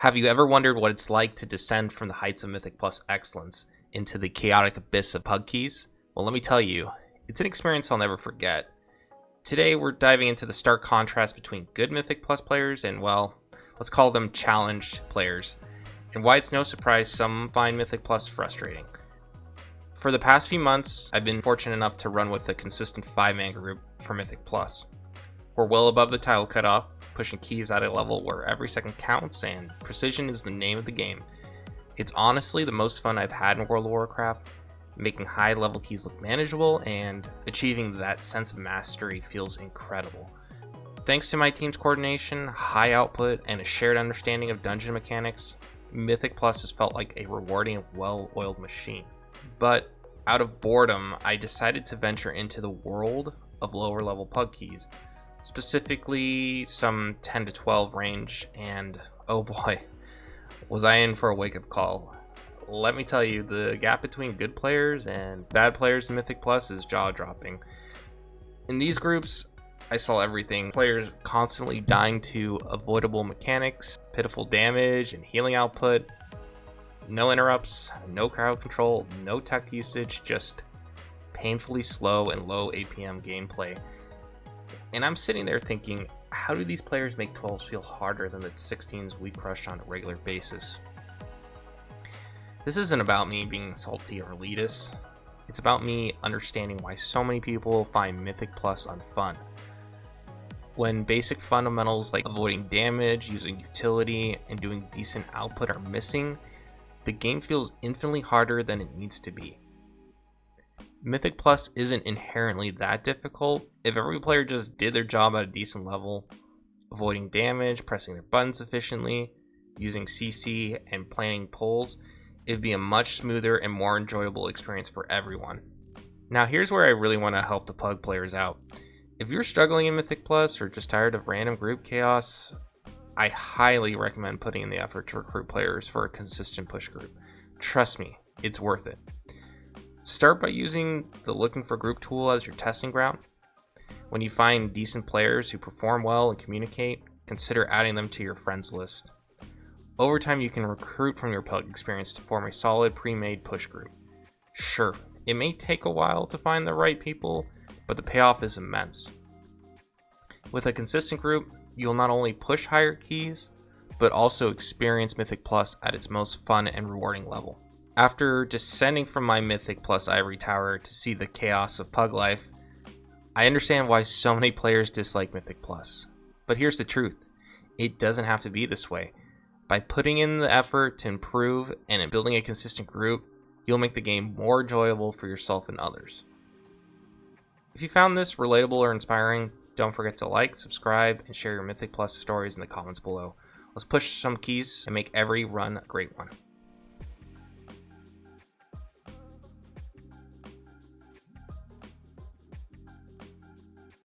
Have you ever wondered what it's like to descend from the heights of Mythic Plus excellence into the chaotic abyss of pug keys? Well, let me tell you, it's an experience I'll never forget. Today, we're diving into the stark contrast between good Mythic Plus players and, well, let's call them challenged players, and why it's no surprise some find Mythic Plus frustrating. For the past few months, I've been fortunate enough to run with a consistent 5-man group for Mythic Plus. We're well above the title cutoff, pushing keys at a level where every second counts and precision is the name of the game. It's honestly the most fun I've had in World of Warcraft. Making high level keys look manageable and achieving that sense of mastery feels incredible. Thanks to my team's coordination, high output, and a shared understanding of dungeon mechanics, Mythic Plus has felt like a rewarding and well-oiled machine. But out of boredom, I decided to venture into the world of lower level pug keys, specifically some 10 to 12 range, and oh boy, was I in for a wake-up call. Let me tell you, the gap between good players and bad players in Mythic Plus is jaw-dropping. In these groups, I saw everything. Players constantly dying to avoidable mechanics, pitiful damage and healing output, no interrupts, no crowd control, no tech usage, just painfully slow and low APM gameplay. And I'm sitting there thinking, how do these players make 12s feel harder than the 16s we crush on a regular basis? This isn't about me being salty or elitist. It's about me understanding why so many people find Mythic Plus unfun. When basic fundamentals like avoiding damage, using utility, and doing decent output are missing, the game feels infinitely harder than it needs to be. Mythic Plus isn't inherently that difficult. If every player just did their job at a decent level, avoiding damage, pressing their buttons efficiently, using CC, and planning pulls, it'd be a much smoother and more enjoyable experience for everyone. Now here's where I really want to help the pug players out. If you're struggling in Mythic Plus or just tired of random group chaos, I highly recommend putting in the effort to recruit players for a consistent push group. Trust me, it's worth it. Start by using the Looking for Group tool as your testing ground. When you find decent players who perform well and communicate, consider adding them to your friends list. Over time, you can recruit from your pug experience to form a solid pre-made push group. Sure, it may take a while to find the right people, but the payoff is immense. With a consistent group, you'll not only push higher keys, but also experience Mythic Plus at its most fun and rewarding level. After descending from my Mythic Plus ivory tower to see the chaos of pug life, I understand why so many players dislike Mythic Plus. But here's the truth, it doesn't have to be this way. By putting in the effort to improve and in building a consistent group, you'll make the game more enjoyable for yourself and others. If you found this relatable or inspiring, don't forget to like, subscribe, and share your Mythic Plus stories in the comments below. Let's push some keys and make every run a great one.